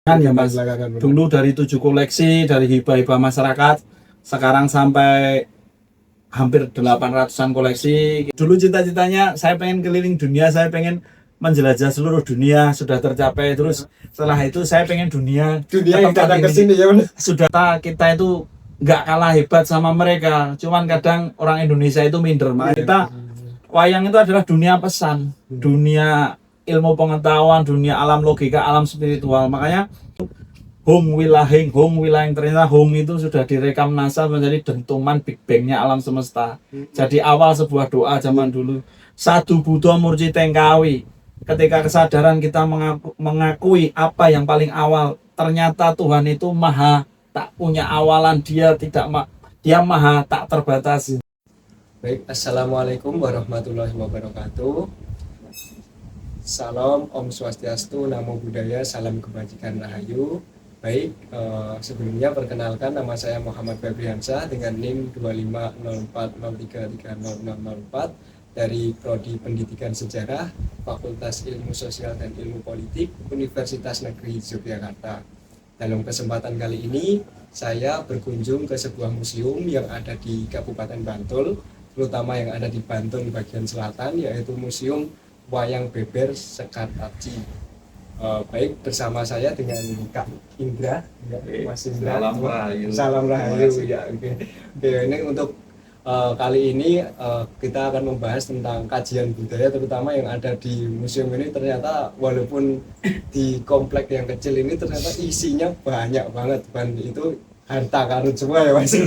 Kan ya Mas, dulu dari 7 koleksi, dari hibah-hibah masyarakat, sekarang sampai hampir 800-an koleksi. Dulu cita-citanya saya pengen keliling dunia, saya pengen menjelajah seluruh dunia, sudah tercapai. Terus setelah itu saya pengen dunia yang datang ke sini ya benar. Sudah kita itu nggak kalah hebat sama mereka, cuman kadang orang Indonesia itu minder. Kita wayang itu adalah dunia pesan, dunia ilmu pengetahuan, dunia alam logika, alam spiritual. Makanya Hong Wilahing ternyata Hong itu sudah direkam NASA menjadi dentuman Big Bang-nya alam semesta. Jadi awal sebuah doa zaman dulu. Sadu Buddha Murci Tengkawi. Ketika kesadaran kita mengakui apa yang paling awal, ternyata Tuhan itu maha tak punya awalan, dia maha tak terbatasi. Baik, assalamualaikum warahmatullahi wabarakatuh. Salam, Om Swastiastu, Namo Buddhaya, salam kebajikan rahayu. Baik, sebelumnya perkenalkan nama saya Muhammad Febriansyah dengan NIM 250403300604 dari Prodi Pendidikan Sejarah, Fakultas Ilmu Sosial dan Ilmu Politik, Universitas Negeri Yogyakarta. Dalam kesempatan kali ini, saya berkunjung ke sebuah museum yang ada di Kabupaten Bantul, terutama yang ada di Bantul bagian selatan, yaitu Museum Wayang Beber Sekar Tarji. Baik, bersama saya dengan Kak Indra, Mas Indra. Salam Rahayu. Ya, oke. Ini untuk kali ini kita akan membahas tentang kajian budaya, terutama yang ada di museum ini. Ternyata walaupun di komplek yang kecil ini ternyata isinya banyak banget, itu harta karun semua ya Mas.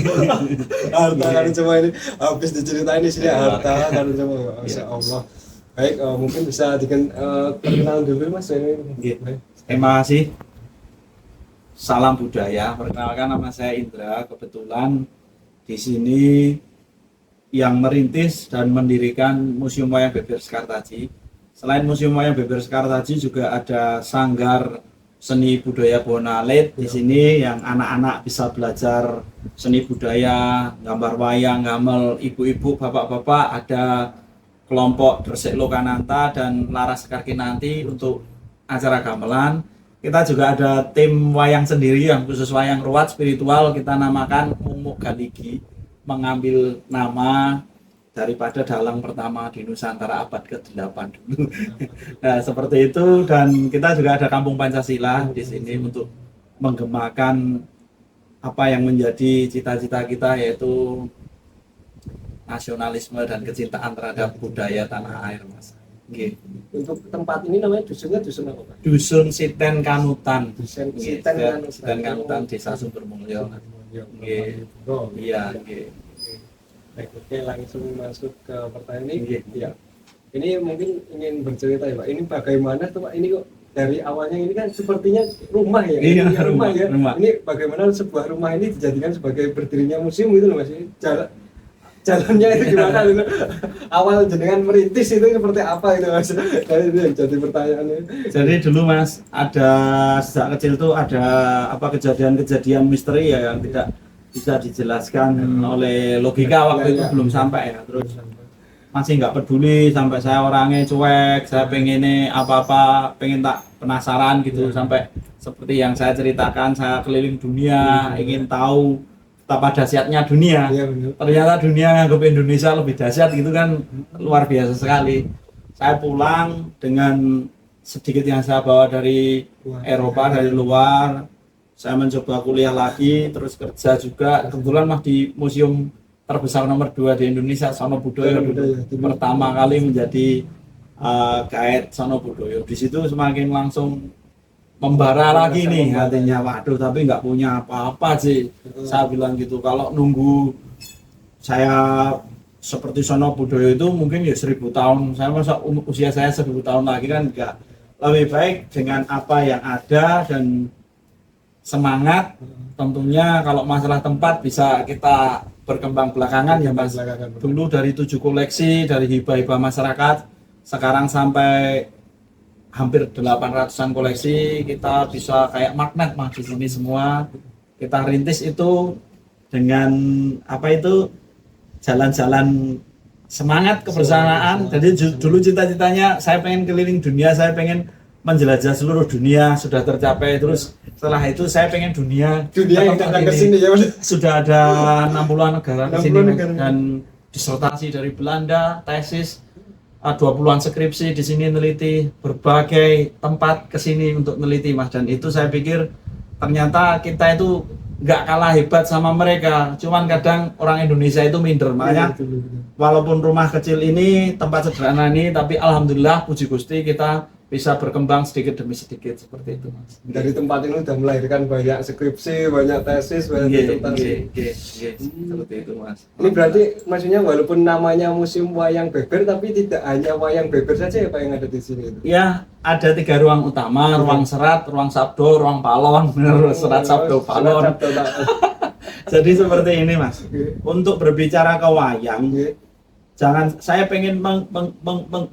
Harta karun semua ini habis diceritain di sini harta karun semua. Masya Allah. Baik, mungkin bisa perkenalan dulu Mas. Terima kasih. Salam budaya. Perkenalkan, nama saya Indra. Kebetulan di sini yang merintis dan mendirikan Museum Wayang Beber Sekar Tarji. Selain Museum Wayang Beber Sekar Tarji juga ada Sanggar Seni Budaya Bonalit di sini yang anak-anak bisa belajar seni budaya, gambar wayang, gamel, ibu-ibu, bapak-bapak, ada kelompok Dresik Lokananta dan Laras Sekar Kinanti untuk acara gamelan. Kita juga ada tim wayang sendiri yang khusus wayang ruwat spiritual, kita namakan Mumuk Galigi, mengambil nama daripada dalang pertama di Nusantara abad ke-8 dulu. Nah, seperti itu. Dan kita juga ada Kampung Pancasila di sini untuk menggemakan apa yang menjadi cita-cita kita, yaitu nasionalisme dan kecintaan terhadap budaya tanah air, Mas. Okay. Untuk tempat ini namanya dusunnya dusun apa, Pak? Dusun Siten Kanutan. Siten Kanutan, Desa Sumbermulyo. Iya, Baik, oke, langsung masuk ke pertanyaan ini. Ya. Ini mungkin ingin bercerita ya Pak. Ini bagaimana tuh Pak? Ini kok dari awalnya ini kan sepertinya rumah ya. Iya, rumah ya. Rumah. Ini bagaimana sebuah rumah ini dijadikan sebagai berdirinya museum gitu loh Mas. Jalannya itu gimana gitu? Awal jenengan merintis itu seperti apa itu Mas? Jadi pertanyaannya. Jadi dulu Mas, ada sejak kecil tuh ada kejadian-kejadian misteri ya yang tidak bisa dijelaskan oleh logika waktu itu belum sampai ya. Terus masih nggak peduli, sampai saya orangnya cuek, saya pengen apa-apa, pengen tak penasaran gitu, sampai seperti yang saya ceritakan, saya keliling dunia, ingin tahu betapa dahsyatnya dunia. Ternyata dunia nganggap Indonesia lebih dahsyat gitu kan, luar biasa sekali. Saya pulang dengan sedikit yang saya bawa dari Eropa, dari luar. Saya mencoba kuliah lagi, terus kerja juga. Kebetulan mah di museum terbesar nomor 2 di Indonesia, Sono Budoyo, pertama kali menjadi guide Sono Budoyo. Di situ semakin langsung membara lagi nih hatinya, waduh, tapi nggak punya apa-apa sih. Saya bilang gitu, kalau nunggu saya seperti Sono Budoyo itu mungkin ya 1000 tahun, saya masa usia saya 1000 tahun lagi kan enggak. Lebih baik dengan apa yang ada dan semangat. Tentunya kalau masalah tempat bisa kita berkembang belakangan ya Mas. Dulu dari 7 koleksi, dari hibah-hibah masyarakat, sekarang sampai hampir 800-an koleksi. Kita bisa kayak magnet Mas di sini semua. Kita rintis itu dengan jalan-jalan semangat kebersamaan. Jadi dulu cita-citanya saya pengen keliling dunia, saya pengen menjelajah seluruh dunia sudah tercapai. Terus setelah itu saya pengen dunia Dunia yang tempat datang ke ini. sini ya Mas. Sudah ada 60-an negara di 60 sini, Mas. negara. Dan disertasi dari Belanda, tesis 20-an skripsi di sini neliti berbagai tempat ke sini untuk neliti, Mas. Dan itu saya pikir ternyata kita itu nggak kalah hebat sama mereka, cuman kadang orang Indonesia itu minder. Makanya walaupun rumah kecil ini, tempat sederhana ini, tapi alhamdulillah puji Gusti kita bisa berkembang sedikit demi sedikit seperti itu, Mas. Dari tempat ini udah melahirkan banyak skripsi, banyak tesis, banyak disertasi. Seperti itu, Mas. Ini berarti maksudnya walaupun namanya Museum Wayang Beber, tapi tidak hanya wayang beber saja ya Pak yang ada di sini itu? Ya, ada 3 ruang utama, ruang serat, ruang sabdo, ruang palon, serat sabdo palon. Jadi seperti ini, Mas. Untuk berbicara ke wayang, jangan, saya pengen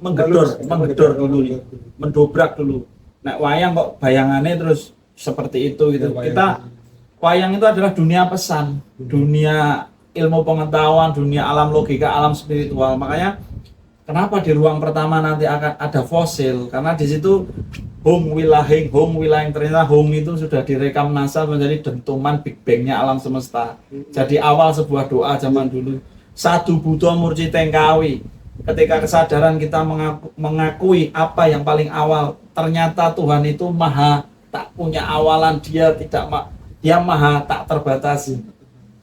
menggedor dulu nih, mendobrak dulu. Nek wayang kok bayangannya terus seperti itu gitu. Kita wayang itu adalah dunia pesan, dunia ilmu pengetahuan, dunia alam logika, alam spiritual. Makanya kenapa di ruang pertama nanti akan ada fosil? Karena di situ Hong Wilahing, ternyata Hong itu sudah direkam NASA menjadi dentuman Big Bang-nya alam semesta. Jadi awal sebuah doa zaman dulu. Sadu Buddha Murci Tengkawi. Ketika kesadaran kita mengakui apa yang paling awal, ternyata Tuhan itu maha tak punya awalan, dia maha tak terbatasi.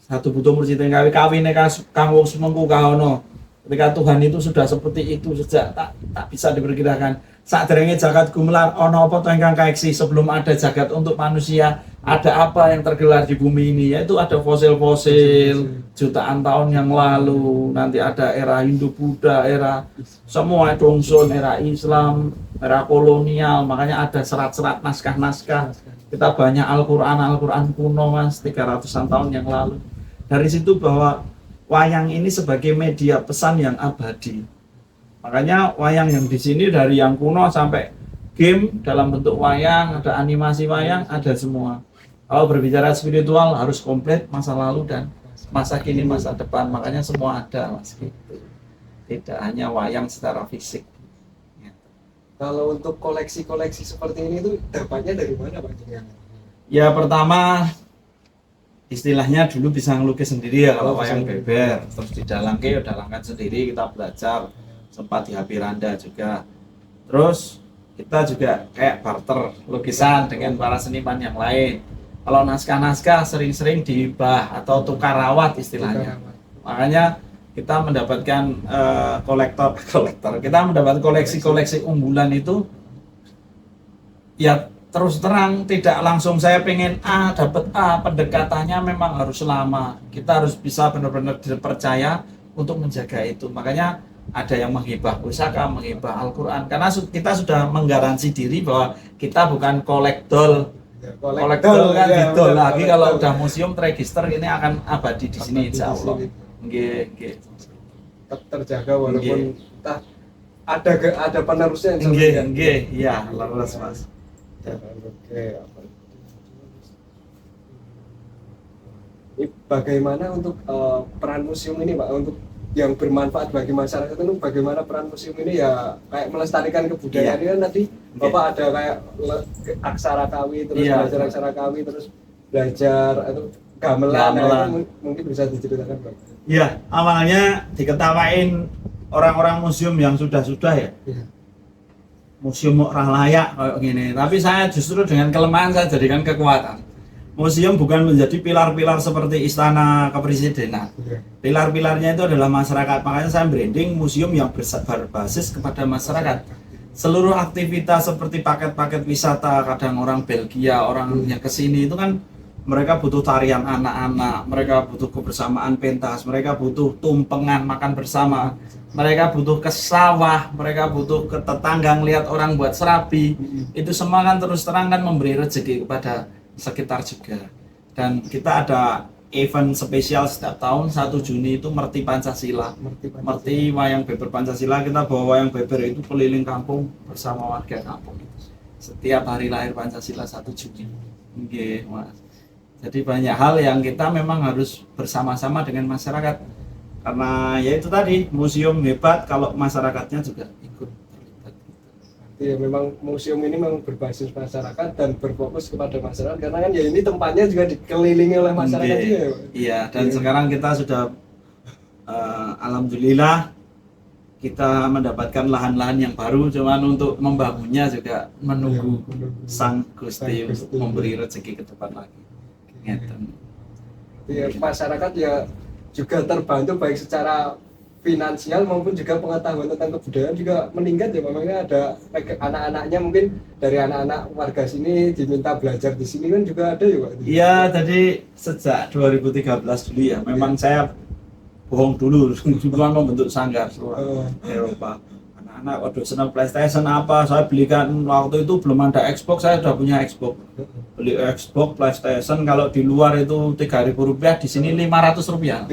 Satu Buddha Murci Tengkawi kawine kang wong semengku kaono. Ketika Tuhan itu sudah seperti itu sejak tak bisa diperkirakan. Saderenge jagat gumelar ana apa to ingkang kaeksi, sebelum ada jagat untuk manusia, ada apa yang tergelar di bumi ini, yaitu ada fosil-fosil jutaan tahun yang lalu. Nanti ada era Hindu Buddha, era semua Dongson, era Islam, era kolonial. Makanya ada serat-serat naskah-naskah. Kita banyak Al-Quran kuno, Mas, 300-an tahun yang lalu. Dari situ bahwa wayang ini sebagai media pesan yang abadi. Makanya wayang yang di sini dari yang kuno sampai game dalam bentuk wayang, ada animasi wayang, ada semua. Kalau berbicara spiritual harus komplit masa lalu dan masa kini, masa depan. Makanya semua ada, Mas, gitu. Tidak hanya wayang secara fisik. Kalau untuk koleksi-koleksi seperti ini itu dapatnya dari mana Pak? Ya pertama istilahnya dulu bisa ngelukis sendiri ya kalau wayang beber, terus dalangkan sendiri, kita belajar, sempat di HP Randa juga. Terus kita juga kayak barter lukisan dengan para seniman yang lain. Kalau naskah-naskah sering-sering dihibah atau tukar rawat istilahnya. Makanya kita mendapatkan kolektor, kita mendapat koleksi-koleksi unggulan itu ya terus terang tidak langsung saya pengen A dapat A, pendekatannya memang harus lama. Kita harus bisa benar-benar dipercaya untuk menjaga itu. Makanya ada yang menghibah pusaka, menghibah Al-Quran, karena kita sudah menggaransi diri bahwa kita bukan kolektor kan ya, gitu lagi. Kalau udah museum terregister ini akan abadi di sini insya Allah. Nggih. Terjaga walaupun entah ada penerusnya nggih, iya, leres Mas. Oke. Ini bagaimana untuk peran museum ini Pak, untuk yang bermanfaat bagi masyarakat itu, bagaimana peran museum ini ya kayak melestarikan kebudayaan ini kan tadi Bapak ada kayak aksara kawi, terus belajar aksara kawi, terus belajar atau gamelan. Nah, itu mungkin bisa diceritakan Pak. Iya, awalnya diketawain orang-orang museum yang sudah-sudah ya. Museum ora layak kayak gini, tapi saya justru dengan kelemahan saya jadikan kekuatan. Museum bukan menjadi pilar-pilar seperti istana kepresidenan. Pilar-pilarnya itu adalah masyarakat. Makanya saya branding museum yang berbasis kepada masyarakat. Seluruh aktivitas seperti paket-paket wisata, kadang orang Belgia, orang yang kesini itu kan mereka butuh tarian anak-anak, mereka butuh kebersamaan pentas, mereka butuh tumpengan makan bersama, mereka butuh ke sawah, mereka butuh ke tetangga lihat orang buat serabi. Itu semua kan terus terang kan memberi rezeki kepada sekitar juga. Dan kita ada event spesial setiap tahun 1 Juni itu Merti Pancasila. Merti wayang beber Pancasila, kita bawa wayang beber itu keliling kampung bersama warga kampung. Setiap hari lahir Pancasila 1 Juni. Nggih, Mas. Jadi banyak hal yang kita memang harus bersama-sama dengan masyarakat. Karena ya itu tadi, museum hebat kalau masyarakatnya juga ikut terlibat. Ya memang museum ini memang berbasis masyarakat dan berfokus kepada masyarakat karena kan ya ini tempatnya juga dikelilingi oleh masyarakat juga ya, Pak. Iya, dan Iya. sekarang kita sudah alhamdulillah kita mendapatkan lahan-lahan yang baru, cuman untuk membangunnya juga menunggu Iya, menunggu Sang Gusti Sang Gusti. untuk memberi rezeki ke depan lagi. Ngeten. Ya, masyarakat ya juga terbantu baik secara finansial maupun juga pengetahuan tentang kebudayaan juga meningkat ya, makanya ada anak-anaknya mungkin dari anak-anak warga sini diminta belajar di sini kan juga ada ya, Pak. Iya, jadi sejak 2013 dulu ya, memang saya bohong dulu, cuma membentuk sanggar seluruh Eropa. Anak-anak waduh senang PlayStation apa, saya belikan waktu itu belum ada Xbox, saya sudah punya Xbox. Beli Xbox, PlayStation, kalau di luar itu Rp3.000, di sini Rp500.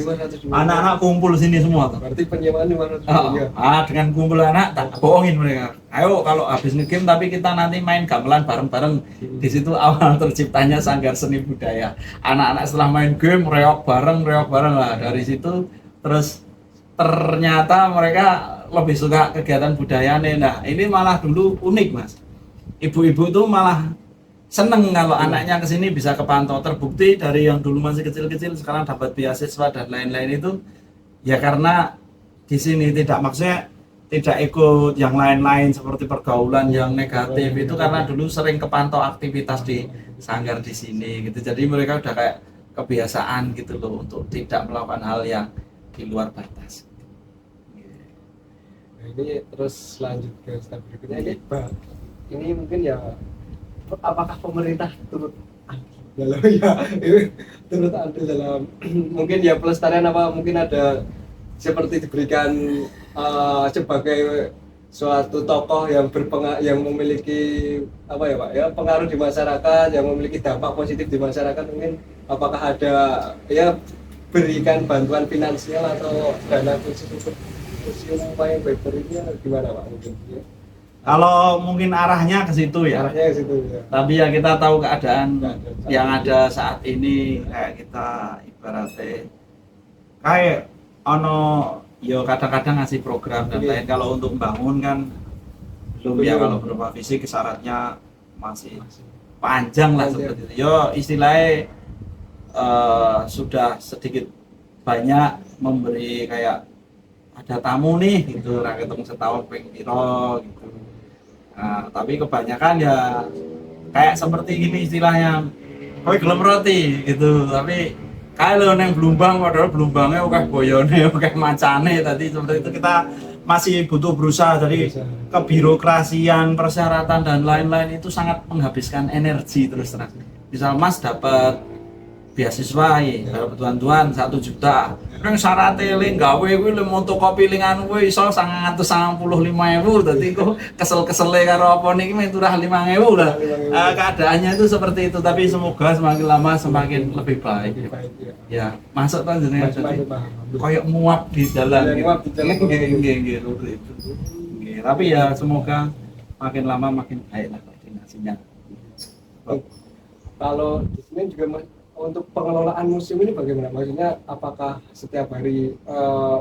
500 Anak-anak kumpul sini semua tuh. berarti penyewaan 500 ya. Dengan kumpul anak tak bohongin mereka. Ayo kalau habis nge-game tapi kita nanti main gamelan bareng-bareng. Di situ awal terciptanya Sanggar Seni Budaya. Anak-anak setelah main game reok bareng lah. Dari situ terus ternyata mereka lebih suka kegiatan budayanya. Nah, ini malah dulu unik, Mas. Ibu-ibu tuh malah seneng kalau anaknya kesini bisa kepantau. Terbukti dari yang dulu masih kecil-kecil sekarang dapat beasiswa dan lain-lain itu ya karena di sini maksudnya tidak ikut yang lain-lain seperti pergaulan yang negatif itu karena dulu sering kepantau aktivitas di sanggar di sini gitu. Jadi mereka udah kayak kebiasaan gitu loh untuk tidak melakukan hal yang di luar batas. Nah, ini terus lanjut ke step berikutnya ini, Pak. Ini mungkin ya apakah pemerintah turut andil dalam ya ini turut andil dalam mungkin ya pelestarian apa mungkin ada seperti diberikan sebagai suatu tokoh yang yang memiliki apa ya Pak ya pengaruh di masyarakat yang memiliki dampak positif di masyarakat mungkin apakah ada ya berikan bantuan finansial atau dana khusus untuk museum yang baik-baiknya gimana Pak mungkin ya? Kalau mungkin arahnya ke situ ya. Arahnya ke situ ya. Tapi ya kita tahu keadaan yang ada saat ini kayak kita ibaratnya kayak ono yo kadang-kadang ngasih program dan lain kalau untuk membangun kan belum ya kalau berupa fisik syaratnya masih panjang lah seperti itu. Yo istilahnya sudah sedikit banyak memberi kayak ada tamu nih gitu ra ketemu setahun ping piro gitu. Nah, tapi kebanyakan ya kayak seperti ini istilahnya kowe gelem roti gitu tapi kalau neng Blumbang padahal Blumbangnya akeh boyone akeh macane tadi seperti itu kita masih butuh berusaha dari kebirokrasian persyaratan dan lain-lain itu sangat menghabiskan energi terus terang. Misal Mas dapat beasiswa ya bantuan 1 juta nang syaratnya le gawe kuwi le motokopi lingan kuwi iso 995.000 dadi kok kesel-kesele karo apa niki meh turah 5.000 lah. Keadaannya itu seperti itu tapi semoga semakin lama semakin lebih baik. Ya, masuk ta jenenge koyo muap di jalan gitu. Nggih seperti itu. Nggih, tapi ya semoga makin lama makin baik lah koordinasinya. Kalau di sini juga untuk pengelolaan museum ini bagaimana? Maksudnya apakah setiap hari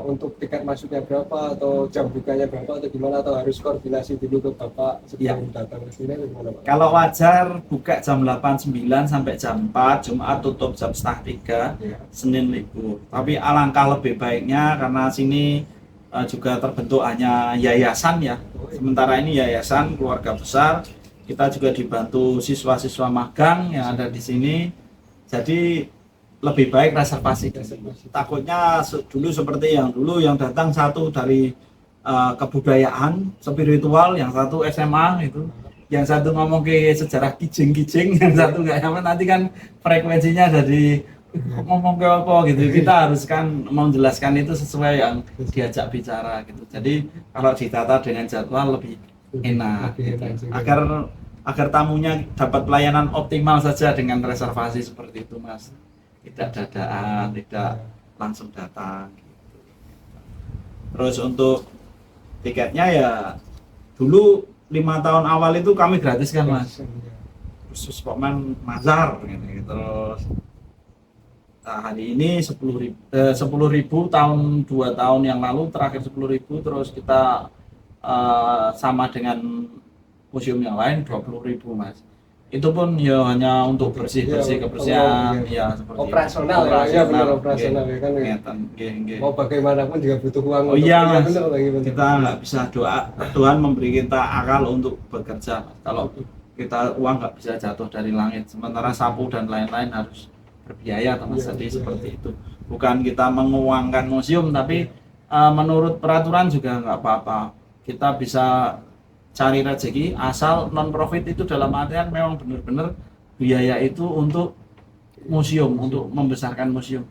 untuk tiket masuknya berapa atau jam bukanya berapa atau gimana atau harus koordinasi dulu ke Bapak sebelum datang ke sini atau gimana Pak? Kalau wajar buka jam 8.9 sampai jam 4, Jumat tutup jam 2:30, Senin libur. Tapi alangkah lebih baiknya karena sini juga terbentuk hanya yayasan ya. Sementara ini yayasan keluarga besar, kita juga dibantu siswa-siswa magang yang ada di sini. Jadi lebih baik reservasi. Takutnya dulu seperti yang dulu yang datang satu dari kebudayaan spiritual, yang satu SMA itu, yang satu ngomong ke sejarah kijing-kijing, yang satu nggak nyaman. Nanti kan frekuensinya jadi ngomong ke apa gitu. Kita harus kan menjelaskan itu sesuai yang diajak bicara gitu. Jadi kalau ditata dengan jadwal lebih enak gitu. Agar tamunya dapat pelayanan optimal saja dengan reservasi seperti itu Mas, tidak dadaan, tidak langsung datang gitu. Terus untuk tiketnya ya dulu 5 tahun awal itu kami gratis kan Mas, khusus Pokman Mazar gitu. Terus hari ini 10.000 tahun 2 tahun yang lalu terakhir 10.000 terus kita sama dengan museum yang lain 20.000 Mas. Itu pun ya hanya untuk bersih-bersih kebersihan ya seperti operasional ya benar operasional ya kan. Mau bagaimanapun juga butuh uang. Oh iya Mas, bener, kita nggak bisa Tuhan memberi kita akal untuk bekerja. Kalau kita uang nggak bisa jatuh dari langit, sementara sapu dan lain-lain harus berbiaya Mas. Jadi seperti itu. Bukan kita menguangkan museum, tapi menurut peraturan juga nggak apa-apa. Kita bisa cari rezeki asal non profit, itu dalam artian memang benar-benar biaya itu untuk museum, untuk membesarkan museum.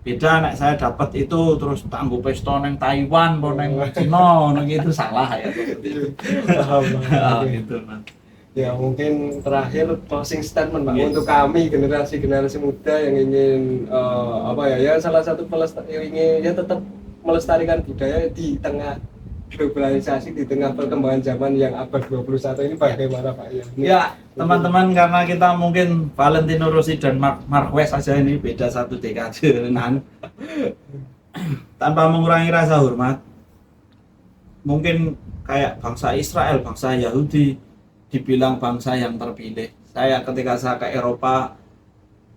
Beda nek saya dapat itu terus tangguh pesta neng Taiwan, neng Cina, gitu salah ya seperti itu. Gitu Mas. Ya mungkin terakhir closing statement Pak untuk kami generasi muda yang ingin salah satu yang ingin ya tetap melestarikan budaya di tengah globalisasi, di tengah perkembangan zaman yang abad 21 ini bagaimana Pak ya? Ya teman-teman, karena kita mungkin Valentino Rossi dan Marquez saja ini beda satu dekade tanpa mengurangi rasa hormat, mungkin kayak bangsa Israel, bangsa Yahudi dibilang bangsa yang terpilih. Ketika saya ke Eropa,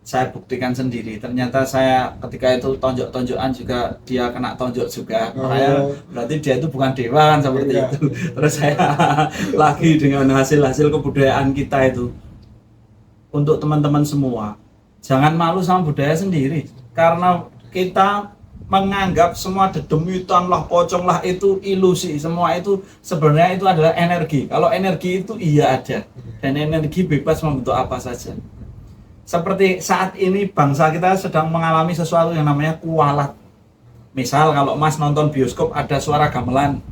saya buktikan sendiri, ternyata saya ketika itu tonjok-tonjokan juga dia kena tonjok juga. Makanya berarti dia itu bukan dewa kan, seperti itu. Terus saya lagi dengan hasil-hasil kebudayaan kita itu, untuk teman-teman semua, jangan malu sama budaya sendiri, karena kita menganggap semua dedemitan lah, pocong lah itu ilusi. Semua itu sebenarnya itu adalah energi. Kalau energi itu iya ada, dan energi bebas membentuk apa saja. Seperti saat ini bangsa kita sedang mengalami sesuatu yang namanya kualat. Misal kalau Mas nonton bioskop ada suara gamelan,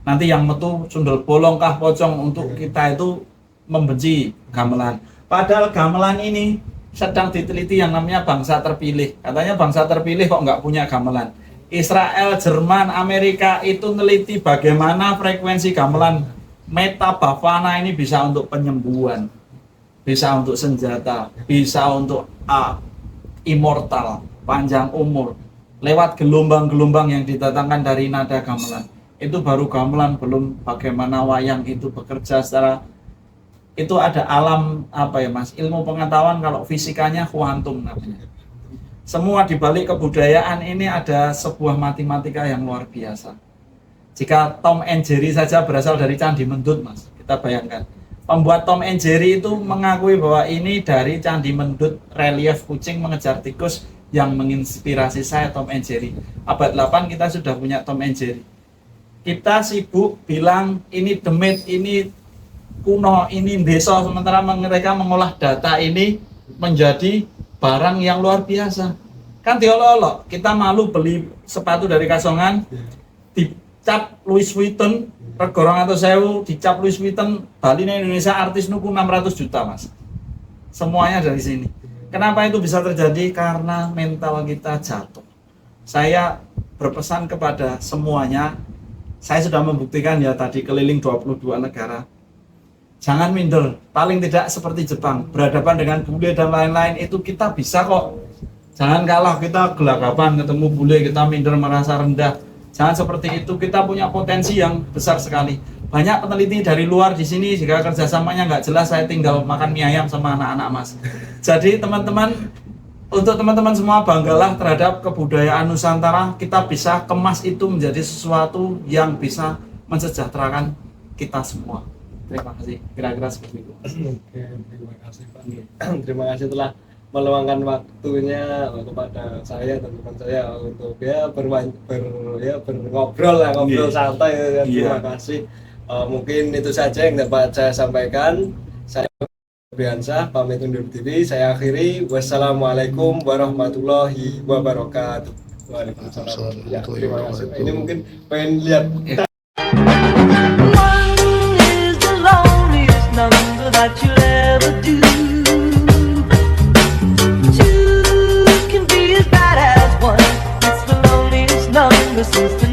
nanti yang metu sundel bolong kah pocong, untuk kita itu membenci gamelan. Padahal gamelan ini sedang diteliti yang namanya bangsa terpilih. Katanya bangsa terpilih kok nggak punya gamelan. Israel, Jerman, Amerika itu neliti bagaimana frekuensi gamelan. Metabavana ini bisa untuk penyembuhan, bisa untuk senjata, bisa untuk immortal, panjang umur, lewat gelombang-gelombang yang didatangkan dari nada gamelan. Itu baru gamelan, belum bagaimana wayang itu bekerja secara, itu ada alam Mas, ilmu pengetahuan, kalau fisikanya kuantum namanya. Semua dibalik kebudayaan ini ada sebuah matematika yang luar biasa. Jika Tom and Jerry saja berasal dari Candi Mendut Mas, kita bayangkan. Pembuat Tom and Jerry itu mengakui bahwa ini dari Candi Mendut, relief kucing mengejar tikus yang menginspirasi saya Tom and Jerry. Abad 8 kita sudah punya Tom and Jerry. Kita sibuk bilang ini demit, ini kuno, ini desa, sementara mereka mengolah data ini menjadi barang yang luar biasa. Kan diolok-olok, kita malu beli sepatu dari Kasongan, dicap Louis Vuitton, regorong atau sewu, dicap Louis Vuitton, Bali Indonesia artis nuku 600 juta Mas. Semuanya dari sini. Kenapa itu bisa terjadi? Karena mental kita jatuh. Saya berpesan kepada semuanya, saya sudah membuktikan ya tadi keliling 22 negara. Jangan minder, paling tidak seperti Jepang, berhadapan dengan bule dan lain-lain itu kita bisa kok. Jangan kalah, kita gelagapan ketemu bule, kita minder merasa rendah. Jangan seperti itu, kita punya potensi yang besar sekali. Banyak peneliti dari luar di sini, jika kerjasamanya nggak jelas, saya tinggal makan mie ayam sama anak-anak Mas. Jadi teman-teman, untuk teman-teman semua, banggalah terhadap kebudayaan Nusantara. Kita bisa kemas itu menjadi sesuatu yang bisa mensejahterakan kita semua. Terima kasih, kira-kira seperti itu. Oke, terima kasih Pak. Terima kasih telah meluangkan waktunya kepada saya dan teman saya untuk berngobrol santai ya. Terima kasih. Mungkin itu saja yang dapat saya sampaikan. Saya Briansah pamit undur diri. Saya akhiri. Wassalamualaikum warahmatullahi wabarakatuh. Waalaikumsalam. Ya, terima kasih. Ini mungkin pengen lihat. That you'll ever do. Two can be as bad as one. It's the loneliest number since the